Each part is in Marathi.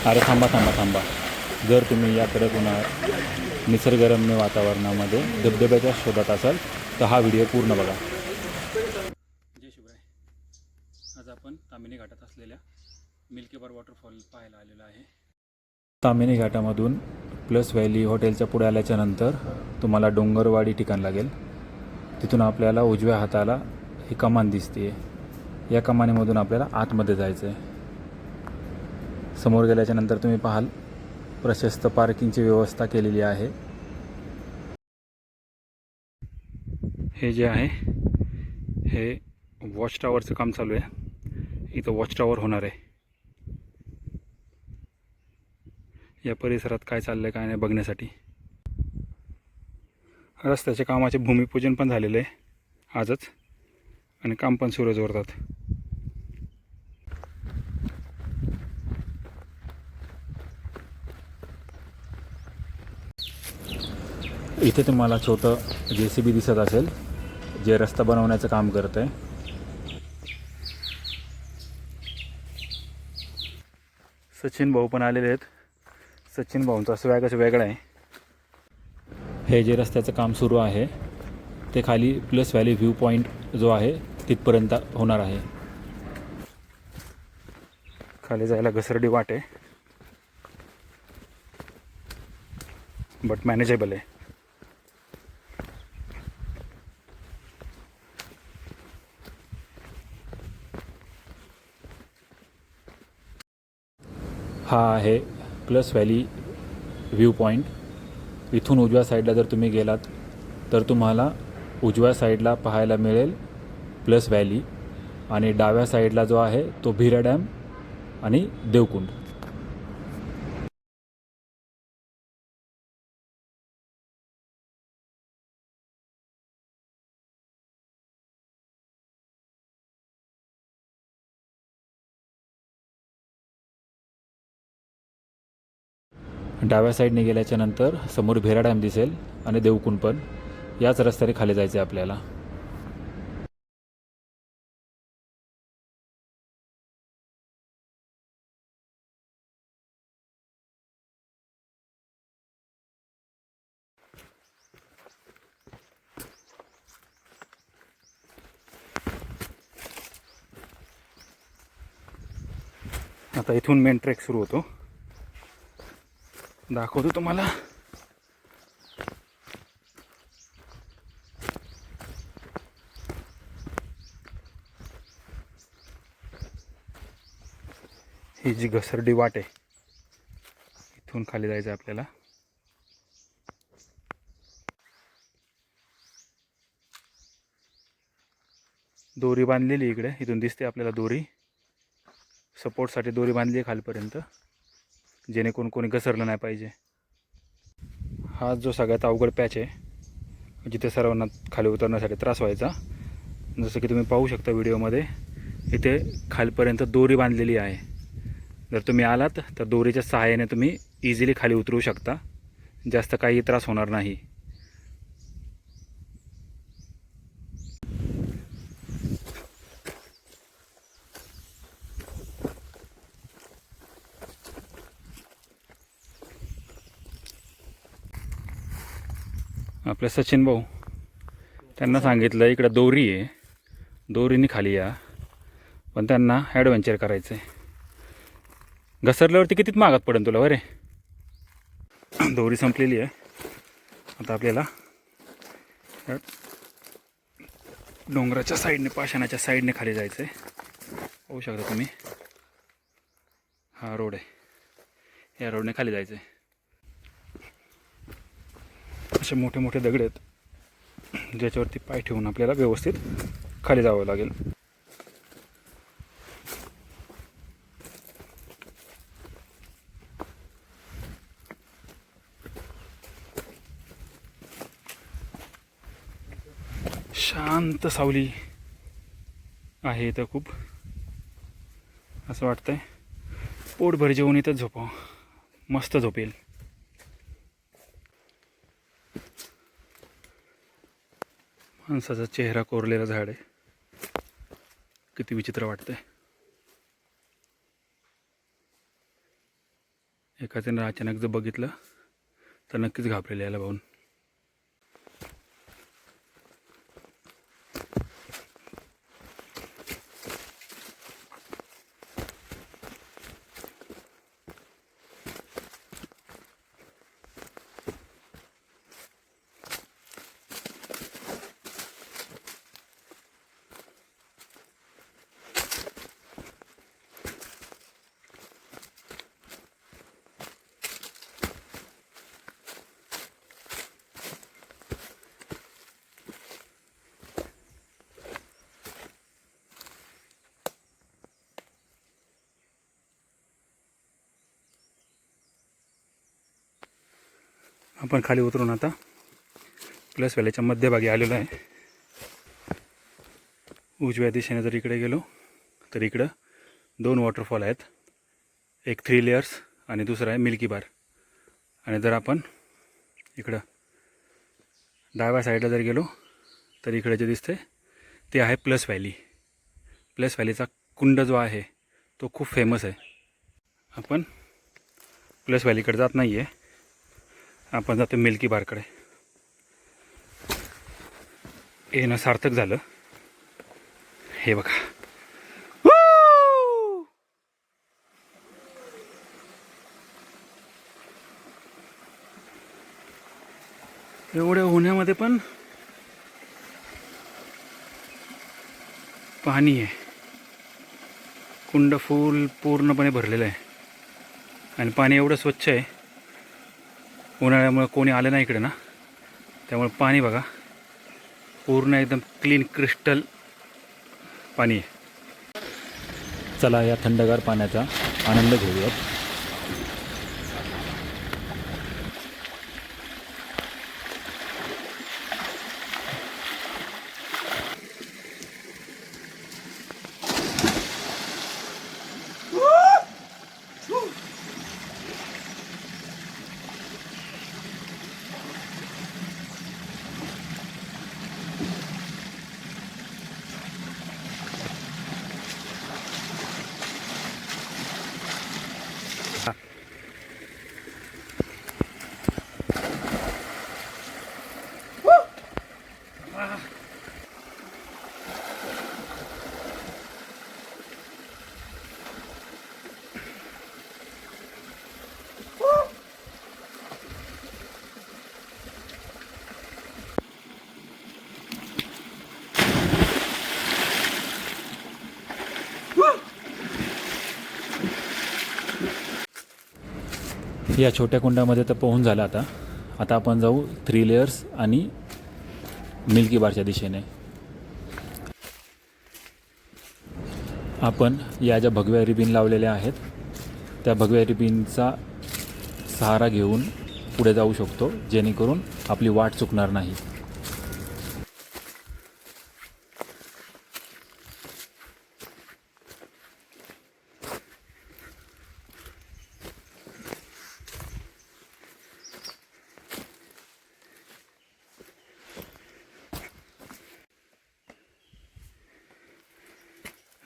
अरे थांबा थांबा थांबा. जर तुम्ही या कडक उन्हाळ्यात निसर्गरम्य वातावरणामध्ये धबधब्याच्या शोधात असाल तर हा व्हिडिओ पूर्ण बघा. जय शिवराय. आज आपण ताम्हिणी घाटात असलेल्या मिल्की बार वॉटरफॉल पाहायला आलेलो आहे. ताम्हिणी घाटामधून प्लस व्हॅली हॉटेलच्या पुढे आल्याच्या नंतर तुम्हाला डोंगरवाडी ठिकाण लागेल. तिथून आपल्याला उजव्या हाताला ही कमान दिसते. या कमानीमधून आपल्याला आतमध्ये जायचं आहे. समोर गेल्याच्या नंतर तुम्ही पाहाल प्रशस्त पार्किंगची व्यवस्था केलेली आहे. हे जे आहे हे वॉच टॉवरचं काम चालू आहे. इथं वॉच टॉवर होणार आहे. या परिसरात काय चाललं आहे काय नाही बघण्यासाठी. रस्त्याच्या कामाचे भूमिपूजन पण झालेलं आहे आजच आणि काम पण सुरू जोरतात. इथे तुम्हाला छोटं JCB दिसत असेल जे रस्ता बनवण्याचं काम करत आहे. सचिन भाऊ पण आलेले आहेत. सचिन भाऊंचा स्वॅगच वेगळा आहे. हे जे रस्त्याचं काम सुरू आहे ते खाली प्लस व्हॅली व्ह्यू पॉईंट जो आहे तिथपर्यंत होणार आहे. खाली जायला घसरडी वाट आहे बट मॅनेजेबल आहे. हा आहे प्लस व्हॅली व्ह्यू पॉईंट. इथून उजव्या साईडला जर तुम्ही गेलात तर तुम्हाला उजव्या साईडला पाहायला मिळेल प्लस व्हॅली आणि डाव्या साईडला जो आहे तो भिरा डॅम आणि देवकुंड. डाव्या साईडने गेल्याच्या नंतर समोर भिरा डॅम दिसेल आणि देवकुंड पण. याच रस्त्याने खाली जायचं आहे आपल्याला. आता इथून मेन ट्रेक सुरू होतो. दाखवतो तुम्हाला. ही जी घसरडी वाट आहे इथून खाली जायचं आहे आपल्याला. दोरी बांधलेली इकडे, इथून दिसते आपल्याला दोरी. सपोर्टसाठी दोरी बांधली आहे खालपर्यंत जेणेकरून कोणी घसरलं नाही पाहिजे. हा जो सगळ्यात अवघड पॅच आहे जिथे सर्वांना खाली उतरण्यासाठी त्रास व्हायचा. जसं की तुम्ही पाहू शकता व्हिडिओमध्ये इथे खालपर्यंत दोरी बांधलेली आहे. जर तुम्ही आलात तर दोरीच्या सहाय्याने तुम्ही इझिली खाली उतरू शकता. जास्त काही त्रास होणार नाही. आपले सचिन भाऊ त्यांना सांगितलं इकडं दोरी आहे, दोरीने खाली या. पण त्यांना ॲडव्हेंचर करायचं आहे. घसरल्यावरती कितीत मागात पडेल तुला बरे. दोरी संपलेली आहे. आता आपल्याला डोंगराच्या साईडने पाषाणाच्या साईडने खाली जायचं आहे. पाहू शकता तुम्ही हा रोड आहे. या रोडने खाली जायचं आहे. असे मोठे मोठे दगड आहेत ज्याच्यावरती पाय ठेवून आपल्याला व्यवस्थित खाली जावं लागेल. शांत सावली आहे इथं खूप. असं वाटतंय पोटभर जेवून इथंच झोपावं. मस्त झोपेल. माणसाचा चेहरा कोरलेला झाड आहे. किती विचित्र वाटतंय. एखाद्यानं अचानक जर बघितलं तर नक्कीच घाबरेल याला पाहून. आपण खाली उतरून आता प्लस व्हॅलीच्या मध्यभागी आलेलो आहे. उजव्या दिशेने जर इकडे गेलो तर इकडं 2 वॉटरफॉल आहेत. एक 3 लेयर्स आणि दुसरा आहे मिल्की बार. आणि जर आपण इकडं डाव्या साईडला जर गेलो तर इकडे जे दिसते ते आहे प्लस व्हॅली. प्लस व्हॅलीचा कुंड जो आहे तो खूप फेमस आहे. आपण प्लस व्हॅलीकडे जात नाही आहे, आपण जातो मिल्की बारकडे. येणं सार्थक झालं. हे बघा, एवढ्या उन्हामध्ये पण पाणी आहे. कुंड फुल पूर्णपणे भरलेलं आहे आणि पाणी एवढं स्वच्छ आहे. उन्हाळ्यामुळे कोणी आलं नाही इकडे ना, त्यामुळे पाणी बघा पूर्ण एकदम क्लीन क्रिस्टल पाणी आहे. चला या थंडगार पाण्याचा आनंद घेऊयात. या छोट्या कुंडामध्ये तर पोहून झालं. आता आपण जाऊ 3 लेयर्स आणि मिल्की बारच्या दिशेने. आपण या ज्या भगव्या रिबीन लावलेल्या आहेत त्या भगव्या रिबीनचा सहारा घेऊन पुढे जाऊ शकतो, जेणेकरून आपली वाट चुकणार नाही.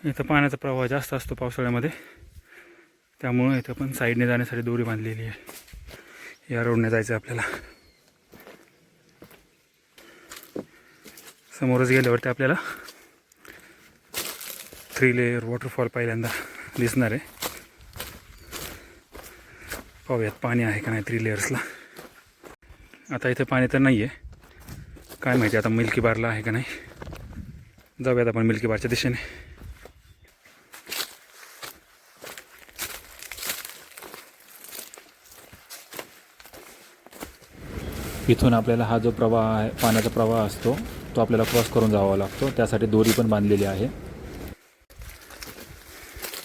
इथं पाण्याचा प्रवाह जास्त असतो पावसाळ्यामध्ये, त्यामुळे इथं पण साईडने जाण्यासाठी दोरी बांधलेली आहे. या रोडने जायचं आपल्याला. समोरच गेल्यावरती आपल्याला 3 लेयर वॉटरफॉल पहिल्यांदा दिसणार आहे. पाहूयात पाणी आहे का नाही 3 लेयर्सला. आता इथे पाणी तर नाही आहे, काय माहिती आता मिल्की बारला आहे का नाही. जाऊयात आपण मिल्की बारच्या दिशेने. इथून आपल्याला हा जो प्रवाह आहे, पाण्याचा प्रवाह असतो, तो आपल्याला क्रॉस करून जावा लागतो. त्यासाठी दोरी पण बांधलेली आहे.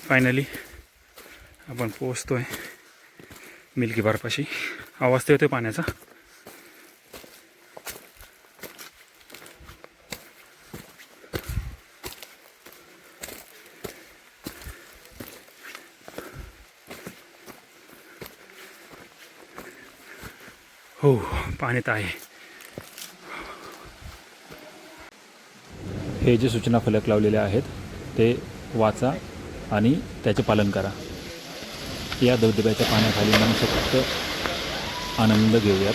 फायनली आपण पोहोचतो आहे मिल्की बारपाशी. आवाज तर येतो पाण्याचा. हो, पाणी तर आहे. हे जे सूचना फलक लावलेले आहेत ते वाचा आणि त्याचे पालन करा. या धबधब्याच्या पाण्याखाली मनसोक्त आनंद घेऊयात.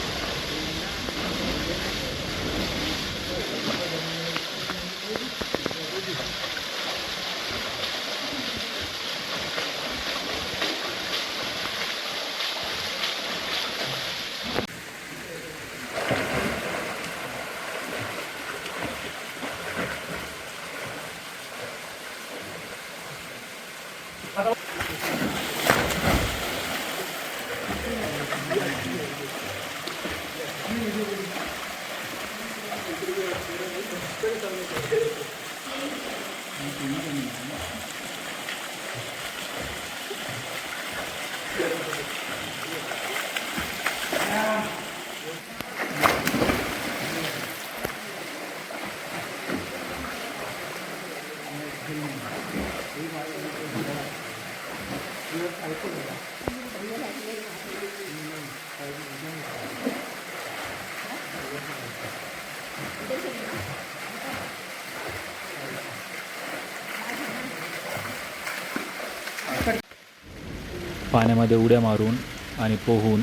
पाण्यामध्ये उड्या मारून आणि पोहून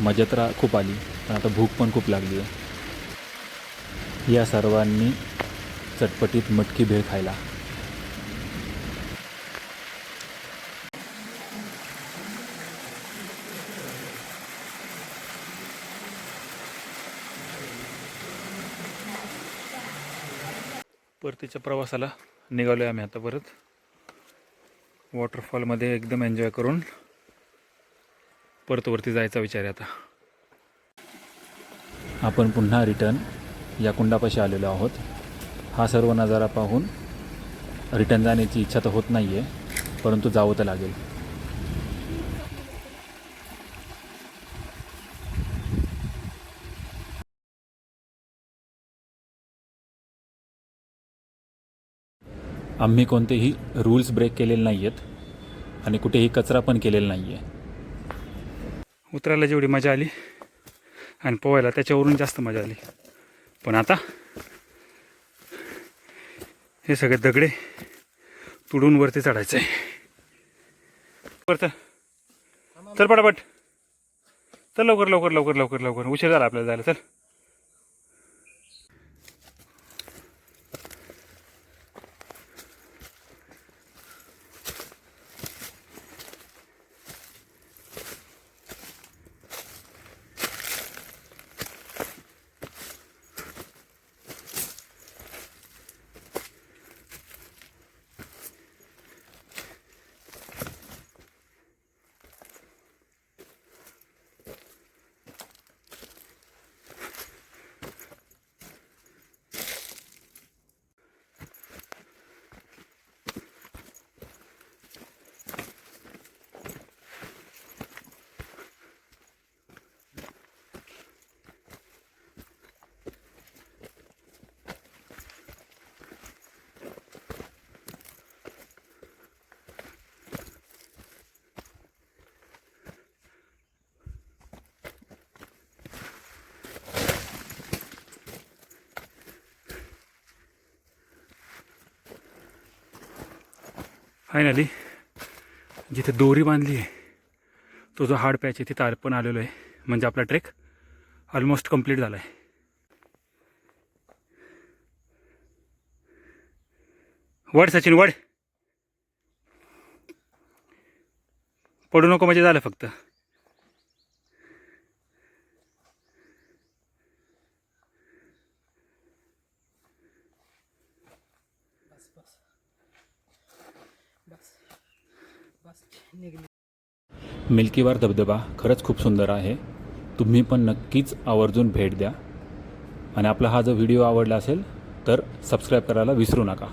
मजा तर खूप आली, पण आता भूक पण खूप लागली आहे. या सर्वांनी चटपटीत मटकी भेळ खायला. परतीच्या प्रवासाला निघालो आहे आम्ही आता परत. वॉटरफॉलमध्ये एकदम एन्जॉय करून परत वरती जायचा विचार आहे आता. आपण पुन्हा रिटर्न या कुंडापाशी आलेलो आहोत. हा सर्व नजारा पाहून रिटर्न जाण्याची इच्छा तर होत नाही आहे, परंतु जावं तर लागेल. आम्ही कोणतेही रूल्स ब्रेक केलेले नाही आहेत आणि कुठेही कचरा पण केलेला नाही आहे. उतरायला जेवढी मजा आली आणि पोहायला त्याच्यावरून जास्त मजा आली. पण आता हे सगळे दगडे तुडून वरती चढायचं आहे. वरतं चल पटापट, चल लवकर लवकर लवकर लवकर लवकर, उशीर झाला आपल्याला जायला. चल फायनली जिथे दोरी बांधली आहे तो जो हार्ड पॅच आहे तिथं पण आलेलो आहे. म्हणजे आपला ट्रेक ऑलमोस्ट कंप्लीट झाला आहे. वड सचिन वड, पडू नको म्हणजे झालं फक्त. मिल्कीबार धबधबा खरंच खूप सुंदर आहे. तुम्ही पण नक्कीच आवर्जून भेट द्या. आणि आपला हा जो व्हिडिओ आवडला असेल तर सबस्क्राईब करायला विसरू नका.